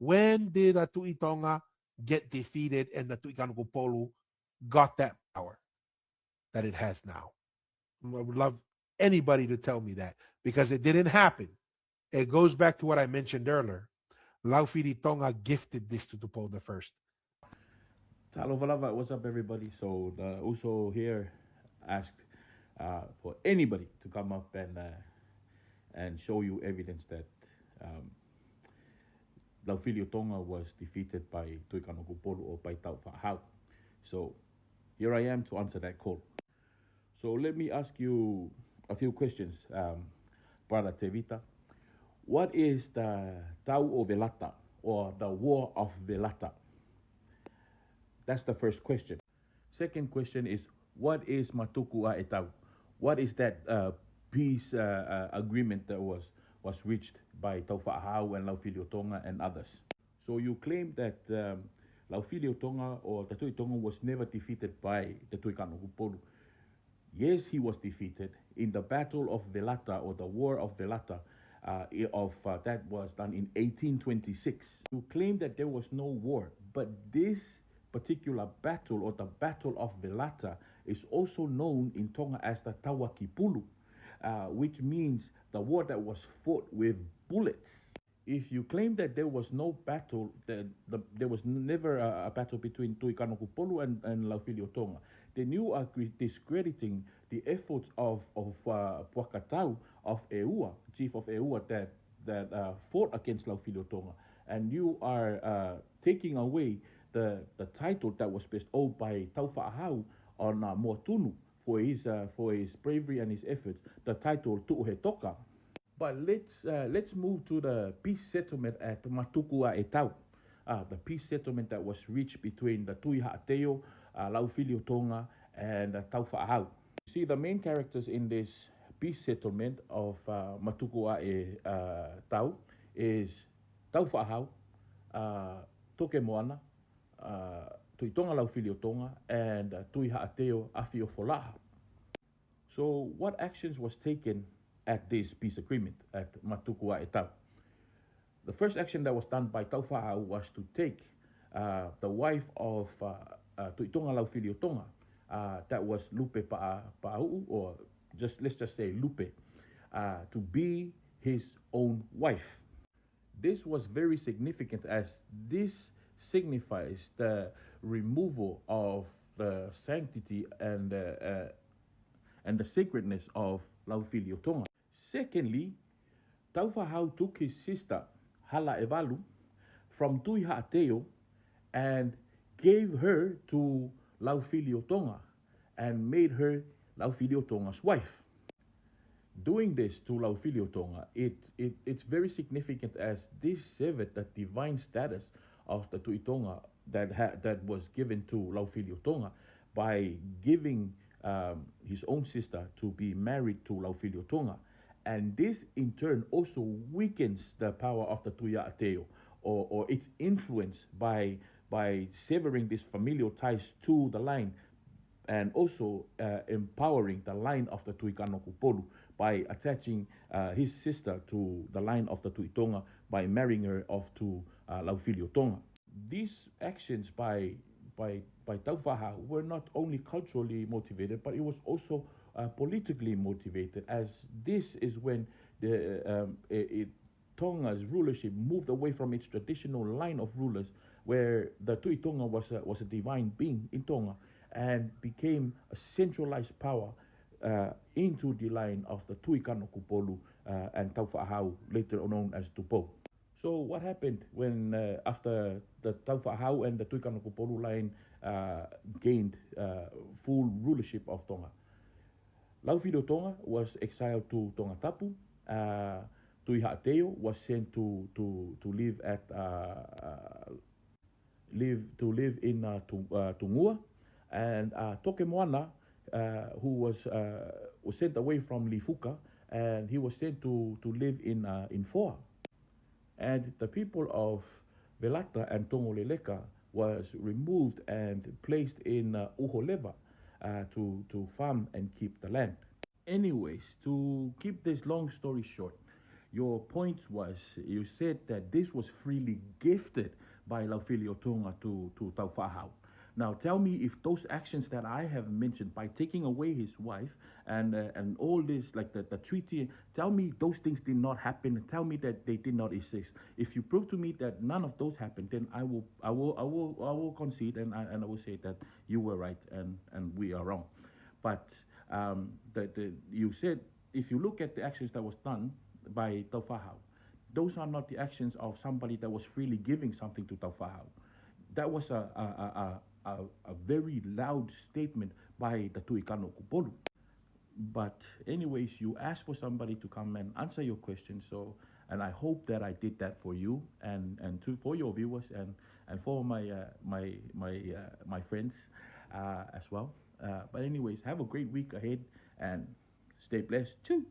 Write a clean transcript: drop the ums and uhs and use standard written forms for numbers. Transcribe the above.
When did a Tui Tonga get defeated and the Tui Kanokupolu got that power that it has now? I would love anybody to tell me that because it didn't happen. It goes back to what I mentioned earlier. Laufiri Tonga gifted this to Tupou the first. Hello, Velata. What's up, everybody? So the Uso here asked for anybody to come up and show you evidence that um, Laufilio Tonga was defeated by Tui Kanokupolu or by Tau Whahau. So here I am to answer that call. So let me ask you a few questions, Brother Tevita. What is the Tau o Velata or the War of Velata? That's the first question. Second question is, what is Matuku a Etau? What is that peace agreement that was reached by Tau Whaahau and Laufilio Tonga and others? So you claim that Laufilio Tonga or the Tui Tonga was never defeated by the Tui Kanokupolu. Yes, he was defeated in the Battle of Velata or the War of Velata. That was done in 1826. You claim that there was no war, but this particular battle or the Battle of Velata is also known in Tonga as the Tawakipulu, which means the war that was fought with bullets. If you claim that there was no battle, there was never a battle between Tui Kanokupolu and Laufilio Tonga, then you are discrediting the efforts of Puakatau of Eua, chief of Eua, that fought against Laufilio Tonga, and you are taking away the title that was bestowed by Tau Whaahau on Moatunu for his bravery and his efforts, the title Tu'uhe Toka. But let's move to the peace settlement at Matukua Etau, the peace settlement that was reached between the Tui Ha'ateo, Laufilio Tonga, and Tau Whaahau. See, the main characters in this peace settlement of Matukua Etau is Tau Whaahau, Toke Moana, Tui Tonga Laufilio Tonga, and Tui Ha'ateo Awhio Folaha. So, what actions was taken at this peace agreement at Matukua Etau? The first action that was done by Tau Whaahau was to take the wife of Tui Tonga Laufilio Tonga, that was Lupe Pa'au, or let's just say Lupe, to be his own wife. This was very significant as this signifies the removal of the sanctity and the sacredness of Laufilio Tonga. Secondly, Tau Whaahau took his sister, Hala Evalu, from Tui Ha'ateo and gave her to Laufilio Tonga and made her Laufilio Tonga's wife. Doing this to Laufilio Tonga, it's very significant as this severed the divine status of the Tui Tonga that was given to Laufilio Tonga by giving his own sister to be married to Laufilio Tonga. And this in turn also weakens the power of the Tui Ateo, or its influence by severing these familial ties to the line, and also empowering the line of the Tui Kanokupolu by attaching his sister to the line of the Tui Tonga by marrying her off to Laufilio Tonga. These actions by Tau Whaahau were not only culturally motivated, but it was also politically motivated, as this is when Tonga's rulership moved away from its traditional line of rulers, where the Tui Tonga was a divine being in Tonga, and became a centralized power into the line of the Tui Kanokupolu and Tau Whaahau, later known as Tupou. So what happened when after the Tau Whaahau and the Tui Kanokupolu line gained full rulership of Tonga? Laufilio Tonga was exiled to Tongatapu. Tui Ha'ateo was sent to live at live in Tungua, and Toke Moana, who was sent away from Lifuka, and he was sent to live in Foa. And the people of Velata and Tongoleleka was removed and placed in Uholeva to farm and keep the land. Anyways, to keep this long story short, Your point was you said that this was freely gifted by Laufilio Tonga to Taufahau. Now tell me if those actions that I have mentioned by taking away his wife and all this like the treaty, tell me those things did not happen. Tell me that they did not exist. If you prove to me that none of those happened, then I will concede and I will say that you were right and we are wrong. But you said if you look at the actions that was done by Taufahau, those are not the actions of somebody that was freely giving something to Taufahau. That was a very loud statement by the Tui Kanokupolu. But anyways, you asked for somebody to come and answer your question. So, and I hope that I did that for you for your viewers and for my friends as well. But anyways, have a great week ahead and stay blessed too.